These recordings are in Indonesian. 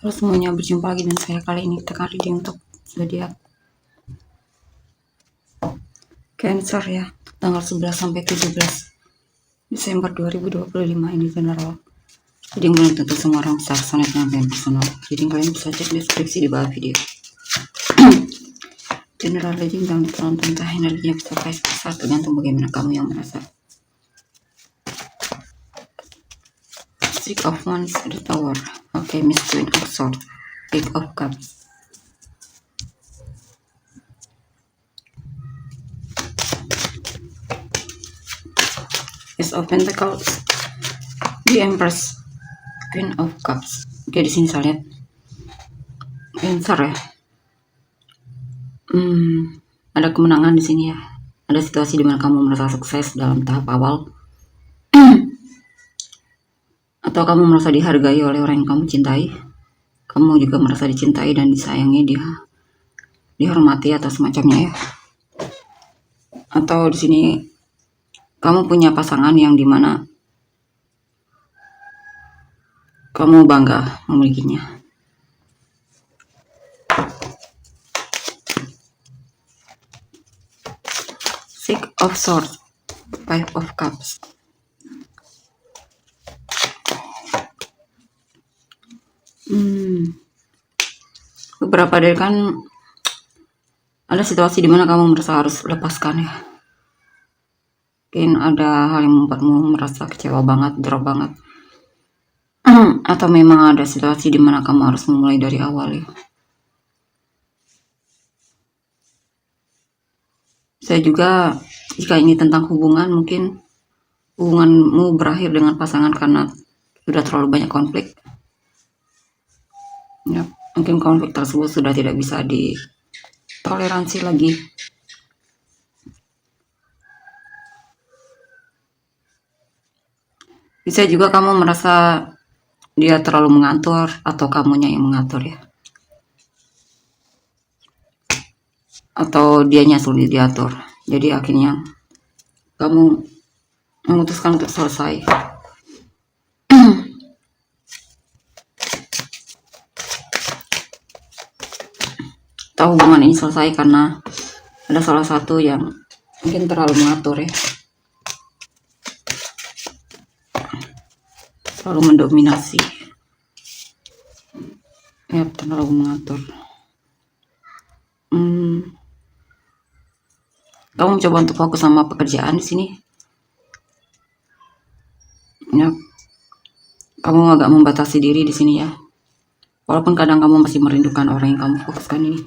Halo semuanya, berjumpa lagi dengan saya kali ini. Tekan reading untuk zodiak Cancer ya, tanggal 11 sampai 17 Desember 2025 ini general. Jadi belum tentu semua orang bisa resonate dengan personal. Jadi kalian bisa cek deskripsi di bawah video. General reading dan penonton entah energinya bisa pesat tergantung bagaimana kamu yang merasa. Six of Wands, the Tower. Oke, Miss Queen of Swords, Eight of Cups. Ace of Pentacles, The Empress, Queen of Cups. Oke, di sini saya lihat Cancer ya. Ada kemenangan di sini ya. Ada situasi di mana kamu merasa sukses dalam tahap awal, atau kamu merasa dihargai oleh orang yang kamu cintai. Kamu juga merasa dicintai dan disayangi, dihormati atau semacamnya ya. Atau di sini kamu punya pasangan yang dimana kamu bangga memilikinya. Six of Swords, Five of Cups. Beberapa dari kan ada situasi dimana kamu merasa harus lepaskan ya. Mungkin ada hal yang membuatmu merasa kecewa banget, drop banget. Atau memang ada situasi dimana kamu harus memulai dari awal ya. Saya juga, jika ini tentang hubungan, mungkin hubunganmu berakhir dengan pasangan karena sudah terlalu banyak konflik. Ya, mungkin konflik tersebut sudah tidak bisa ditoleransi lagi. Bisa juga kamu merasa dia terlalu mengatur atau kamunya yang mengatur ya. Atau dianya sulit diatur. Jadi akhirnya kamu memutuskan untuk selesai. Atau hubungan ini selesai karena ada salah satu yang mungkin terlalu mengatur ya. Terlalu mendominasi. Ya, terlalu mengatur. Kamu mencoba untuk fokus sama pekerjaan di sini. Ya, kamu agak membatasi diri di sini ya. Walaupun kadang kamu masih merindukan orang yang kamu fokuskan ini.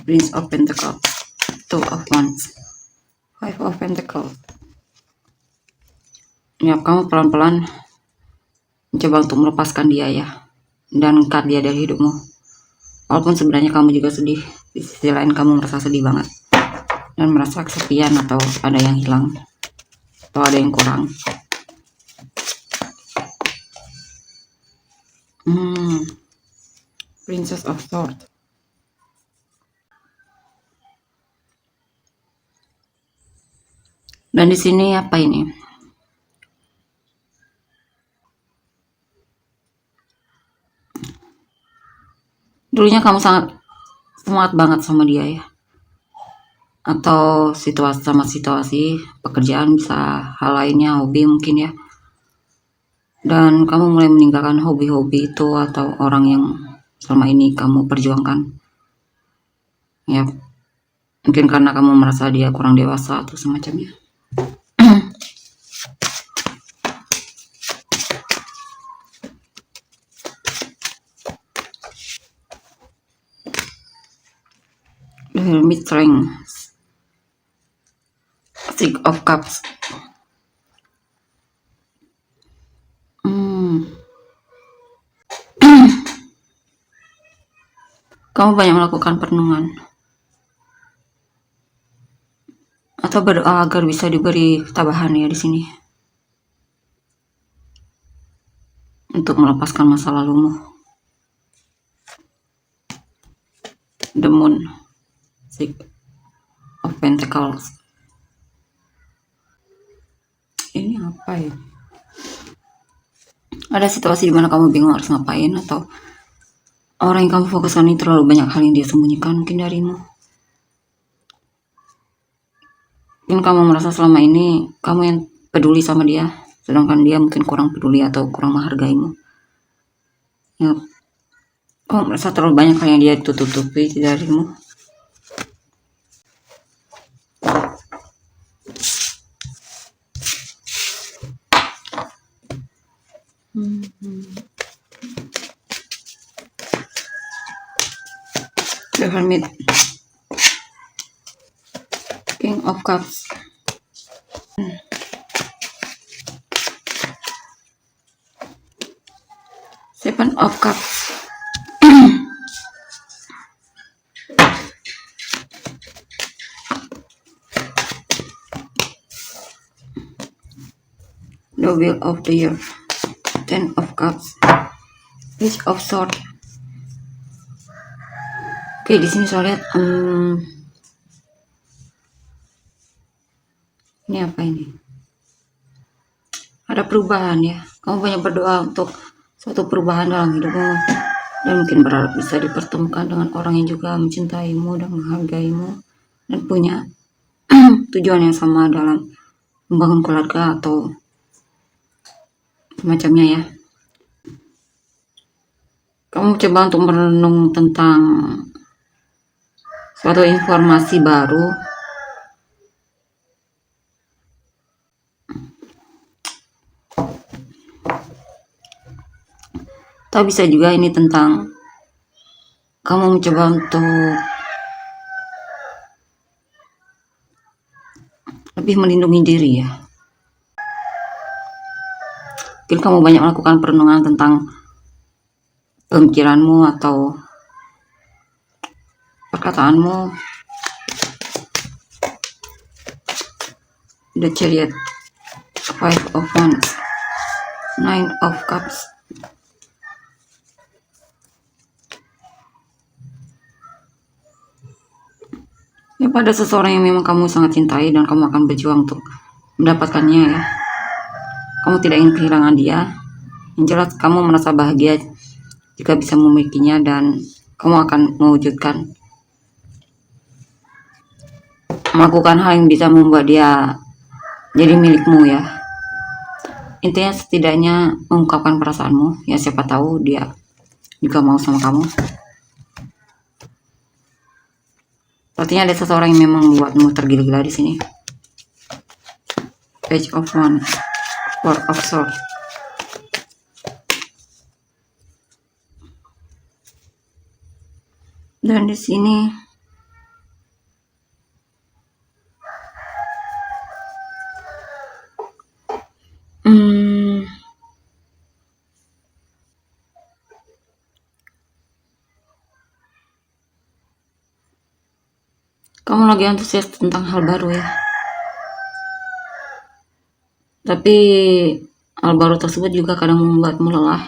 Prince of Pentacles, Two of Wands, Five of Pentacles. Ya, kamu pelan-pelan mencoba untuk melepaskan dia ya, dan cut dia dari hidupmu. Walaupun sebenarnya kamu juga sedih, di sisi lain kamu merasa sedih banget dan merasa kesepian atau ada yang hilang atau ada yang kurang. Princess of Swords. Dan di sini apa ini? Dulunya kamu sangat semangat banget sama dia ya. Atau situasi pekerjaan, bisa hal lainnya, hobi mungkin ya. Dan kamu mulai meninggalkan hobi-hobi itu atau orang yang selama ini kamu perjuangkan. Ya, mungkin karena kamu merasa dia kurang dewasa atau semacamnya. The Hermit Strength, Six of Cups. Kamu banyak melakukan perenungan atau berdoa agar bisa diberi ketabahan ya di sini untuk melepaskan masa lalumu. The Moon, Six of Pentacles. Ini apa ya? Ada situasi di mana kamu bingung harus ngapain, atau orang yang kamu fokuskan ini terlalu banyak hal yang dia sembunyikan mungkin darimu. Mungkin kamu merasa selama ini kamu yang peduli sama dia, sedangkan dia mungkin kurang peduli atau kurang menghargaimu. Ya, kamu merasa terlalu banyak hal yang dia tutupi darimu. The Hermit, King of Cups, Seven of Cups, the Wheel of the Year, Ten of Cups, Page of Swords. Oke, di sini saya lihat ini apa ini? Ada perubahan ya. Kamu banyak berdoa untuk suatu perubahan dalam hidupmu, dan mungkin berharap bisa dipertemukan dengan orang yang juga mencintaimu dan menghargaimu dan punya tujuan yang sama dalam membangun keluarga atau semacamnya ya. Kamu coba untuk merenung tentang suatu informasi baru, atau bisa juga ini tentang kamu mencoba untuk lebih melindungi diri ya. Mungkin kamu banyak melakukan perenungan tentang pemikiranmu atau perkataanmu. The Chariot, Five of Wands, Nine of Cups. Ya, pada seseorang yang memang kamu sangat cintai dan kamu akan berjuang untuk mendapatkannya ya. Kamu tidak ingin kehilangan dia. Yang jelas kamu merasa bahagia jika bisa memilikinya, dan kamu akan melakukan hal yang bisa membuat dia jadi milikmu ya. Intinya setidaknya mengungkapkan perasaanmu ya, siapa tahu dia juga mau sama kamu. Artinya ada seseorang yang memang membuatmu tergila-gila di sini. Page of Wands, Four of Swords. Dan di sini kamu lagi antusias tentang hal baru ya. Tapi hal baru tersebut juga kadang membuatmu lelah.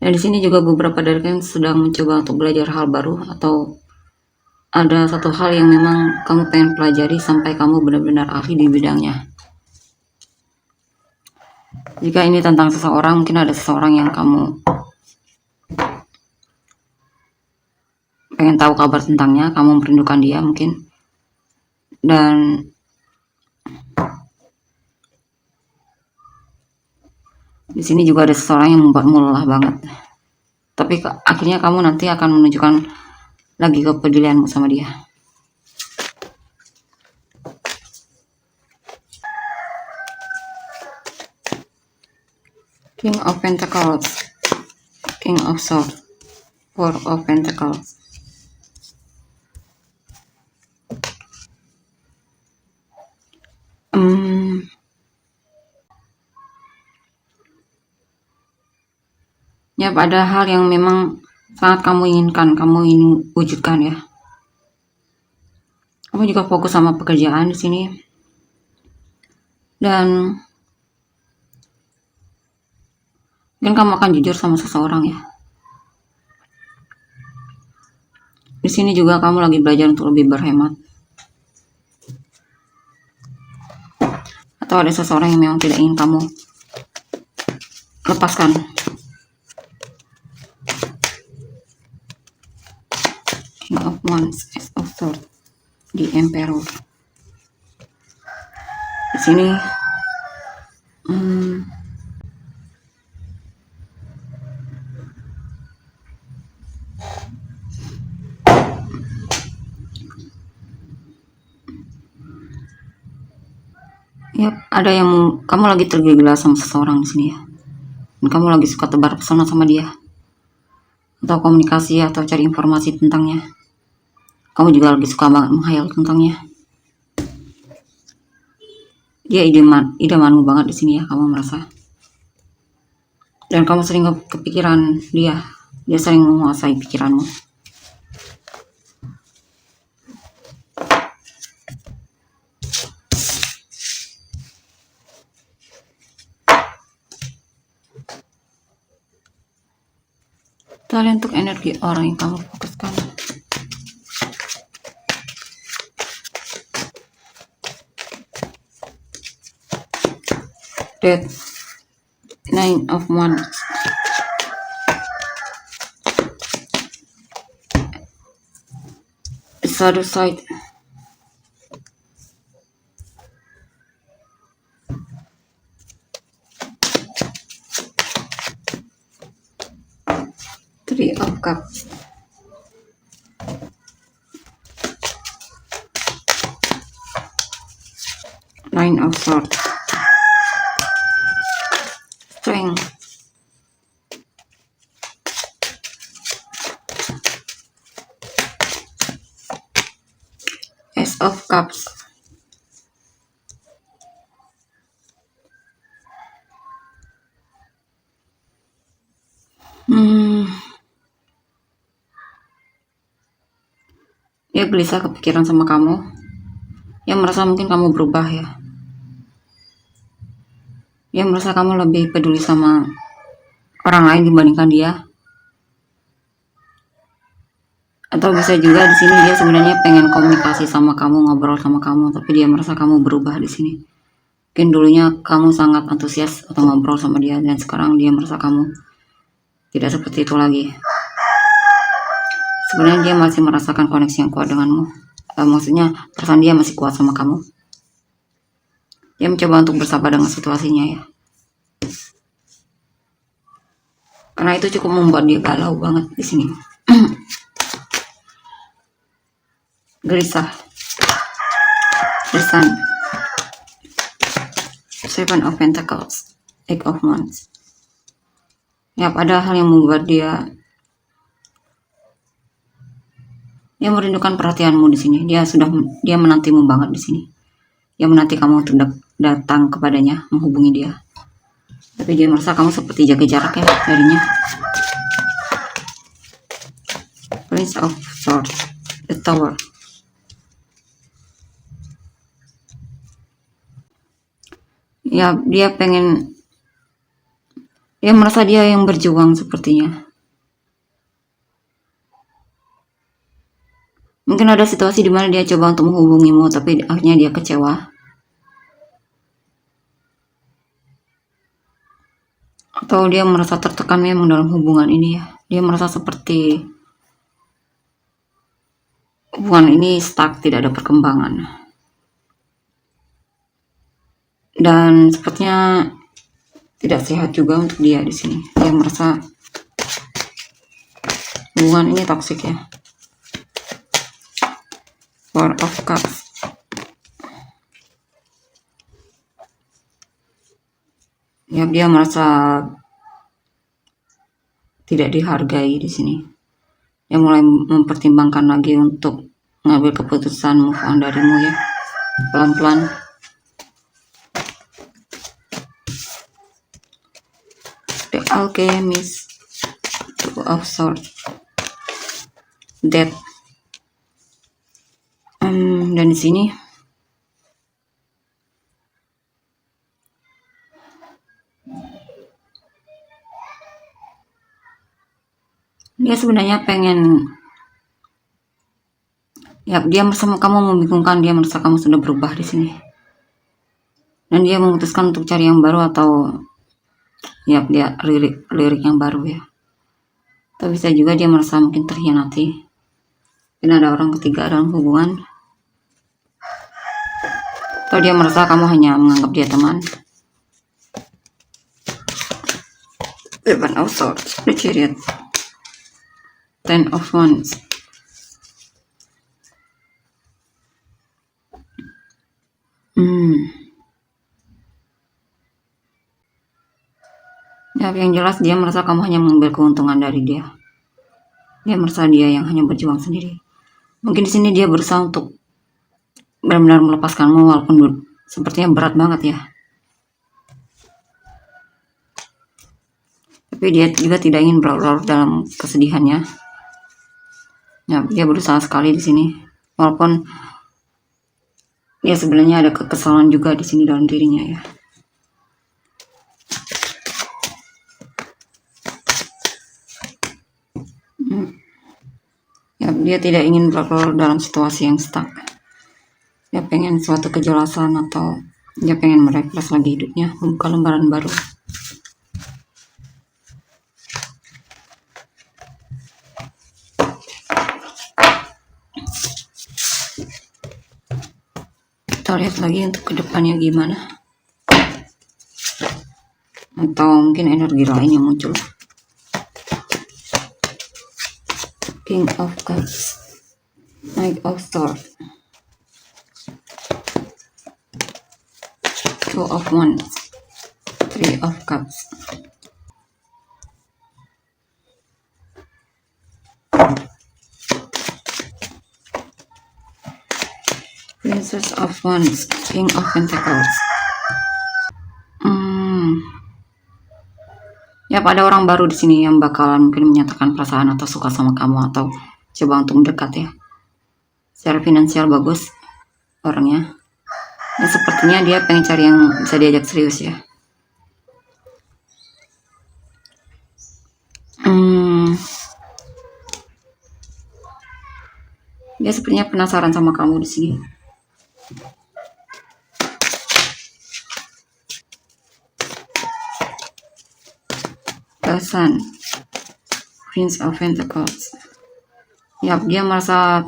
Dan di sini juga beberapa dari kalian sedang mencoba untuk belajar hal baru, atau ada satu hal yang memang kamu pengen pelajari sampai kamu benar-benar ahli di bidangnya. Jika ini tentang seseorang, mungkin ada seseorang yang kamu pengen tahu kabar tentangnya, kamu merindukan dia mungkin. Dan di sini juga ada seseorang yang membuatmu lelah banget. Tapi akhirnya kamu nanti akan menunjukkan lagi kepedulianmu sama dia. King of Pentacles, King of Swords, Four of Pentacles. Ya, pada hal yang memang sangat kamu inginkan, kamu ingin wujudkan ya. Kamu juga fokus sama pekerjaan di sini. Dan mungkin kamu akan jujur sama seseorang ya. Di sini juga kamu lagi belajar untuk lebih berhemat. atau ada seseorang yang memang tidak ingin kamu lepaskan. King of Wands, Ace of Swords, di Emperor. Di sini ada yang kamu lagi tergila-gila sama seseorang di sini ya. Dan kamu lagi suka tebar pesona sama dia. Atau komunikasi atau cari informasi tentangnya. Kamu juga lagi suka banget menghayal tentangnya. Dia idamanmu banget di sini ya, kamu merasa. Dan kamu sering kepikiran dia. Dia sering menguasai pikiranmu. Kita lihat untuk energi orang yang kamu fokuskan. Death, Nine of Wands, Shadow Side, Three of Cups, Nine of Swords, Strength, Ace of Cups, dia gelisah kepikiran sama kamu. Dia merasa mungkin kamu berubah ya. Dia merasa kamu lebih peduli sama orang lain dibandingkan dia. Atau bisa juga di sini dia sebenarnya pengen komunikasi sama kamu, ngobrol sama kamu, tapi dia merasa kamu berubah di sini. Mungkin dulunya kamu sangat antusias atau ngobrol sama dia, dan sekarang dia merasa kamu tidak seperti itu lagi. Sebenarnya dia masih merasakan koneksi yang kuat denganmu. Maksudnya perasaan dia masih kuat sama kamu. Dia mencoba untuk bersabar dengan situasinya ya. Karena itu cukup membuat dia galau banget di sini. Gelisah. The Sun, Seven of Pentacles, Eight of Wands. Ya, ada hal yang membuat dia merindukan perhatianmu di sini. Dia menantimu banget di sini. Dia menanti kamu untuk datang kepadanya, menghubungi dia. Tapi dia merasa kamu seperti jaga jarak ya darinya. Prince of Swords, The Tower. Ya, dia merasa dia yang berjuang sepertinya. Mungkin ada situasi di mana dia coba untuk menghubungimu, tapi akhirnya dia kecewa. Atau dia merasa tertekan memang dalam hubungan ini ya. Dia merasa seperti hubungan ini stuck, tidak ada perkembangan. Dan sepertinya tidak sehat juga untuk dia di sini. Dia merasa hubungan ini toksik ya. Four of Cups. Ya, dia merasa tidak dihargai di sini. Dia mulai mempertimbangkan lagi untuk mengambil keputusan move on darimu ya. Pelan-pelan. The Alchemist, Two of Swords, Death. Dan di sini dia sebenarnya pengen ya, dia merasa kamu membingungkan, dia merasa kamu sudah berubah di sini. dan dia memutuskan untuk cari yang baru atau ya dia lirik yang baru ya. Atau bisa juga dia merasa mungkin terhianati, mungkin ada orang ketiga dalam hubungan, atau dia merasa kamu hanya menganggap dia teman. Seven of Swords, the Chariot, Ten of Wands. Ya, yang jelas dia merasa kamu hanya mengambil keuntungan dari dia. Dia merasa dia yang hanya berjuang sendiri. Mungkin di sini dia berusaha untuk benar-benar melepaskanmu walaupun sepertinya berat banget ya. Tapi dia juga tidak ingin berlarut dalam kesedihannya. Ya, dia berusaha sekali di sini. Walaupun dia sebenarnya ada kekesalan juga di sini dalam dirinya ya. Ya, dia tidak ingin berlarut dalam situasi yang stuck. Dia pengen suatu kejelasan atau dia pengen merefresh lagi hidupnya, membuka lembaran baru. Kita lihat lagi untuk kedepannya gimana. Atau mungkin energi lain yang muncul. King of Cups, Knight of Swords, Two of Wands, Three of Cups. Princess of Wands, King of Pentacles. Ya, pada orang baru di sini yang bakalan mungkin menyatakan perasaan atau suka sama kamu atau coba untuk mendekat ya. Secara finansial bagus orangnya. Dan sepertinya dia pengen cari yang bisa diajak serius ya. Dia sepertinya penasaran sama kamu di sini. Sun, Prince of Pentacles. Ya, dia merasa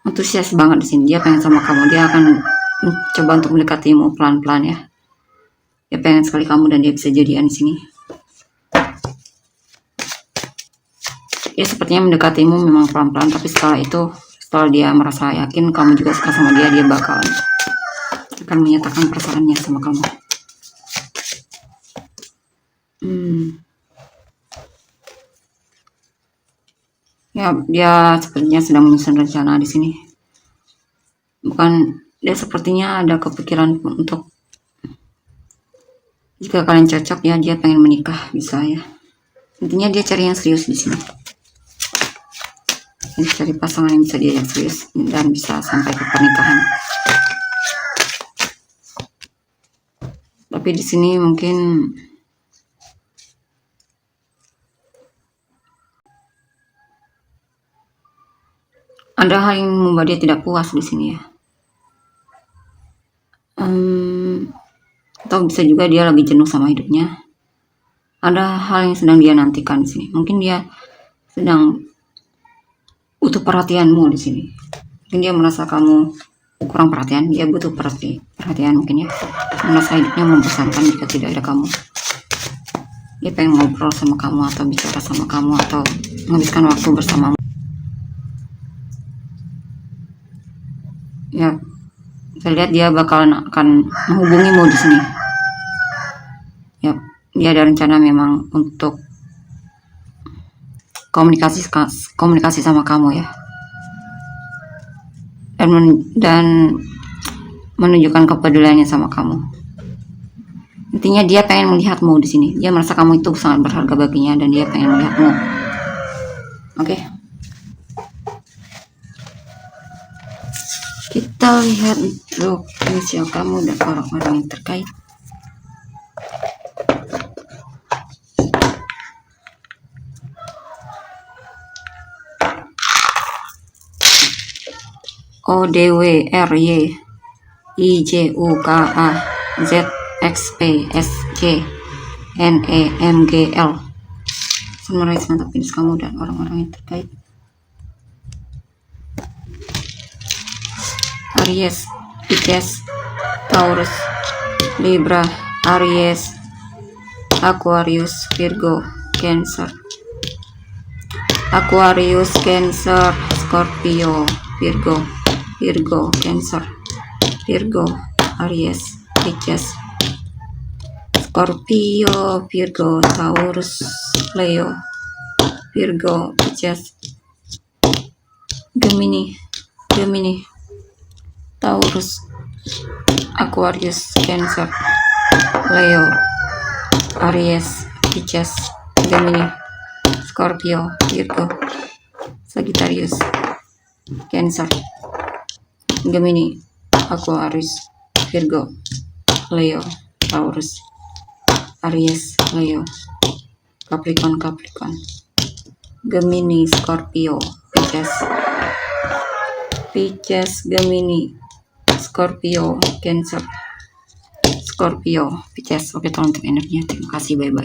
antusias banget di sini. Dia pengen sama kamu. Dia akan mencoba untuk mendekatimu pelan-pelan ya. Dia pengen sekali kamu dan dia bisa jadian di sini. Dia sepertinya mendekatimu memang pelan-pelan, tapi setelah dia merasa yakin kamu juga suka sama dia, dia akan menyatakan perasaannya sama kamu. Ya, dia sepertinya sedang menyusun rencana di sini. Dia sepertinya ada kepikiran untuk jika kalian cocok ya, dia pengen menikah, bisa ya. Intinya dia cari yang serius di sini. Dia cari pasangan yang bisa diajak serius dan bisa sampai ke pernikahan. Tapi di sini mungkin ada hal yang membuat dia tidak puas di sini ya. Atau bisa juga dia lagi jenuh sama hidupnya. Ada hal yang sedang dia nantikan di sini. Mungkin dia sedang butuh perhatianmu di sini. Mungkin dia merasa kamu kurang perhatian. Dia butuh perhatian mungkin ya. Merasa hidupnya membosankan jika tidak ada kamu. Dia pengen ngobrol sama kamu atau bicara sama kamu atau menghabiskan waktu bersamamu. Ya, saya lihat dia akan menghubungimu di sini. Ya, dia ada rencana memang untuk komunikasi sama kamu ya. Dan menunjukkan kepeduliannya sama kamu. Intinya dia pengen melihatmu di sini. Dia merasa kamu itu sangat berharga baginya dan dia pengen melihatmu. Oke. Kita lihat untuk inisial kamu dan orang-orang yang terkait. ODWRY, IJUKAZXPSJNEMGL. Sunrise mantap finish kamu dan orang-orang yang terkait. Aries, Pisces, Taurus, Libra, Aries, Aquarius, Virgo, Cancer, Aquarius, Cancer, Scorpio, Virgo, Cancer, Virgo, Aries, Pisces, Scorpio, Virgo, Taurus, Leo, Virgo, Pisces, Gemini, Taurus, Aquarius, Cancer, Leo, Aries, Pisces, Gemini, Scorpio, Virgo, Sagittarius, Cancer, Gemini, Aquarius, Virgo, Leo, Taurus, Aries, Leo, Capricorn, Gemini, Scorpio, Pisces, Gemini, Scorpio, Cancer, Scorpio, Pisces. Oke, tolong untuk energinya. Terima kasih, bye-bye.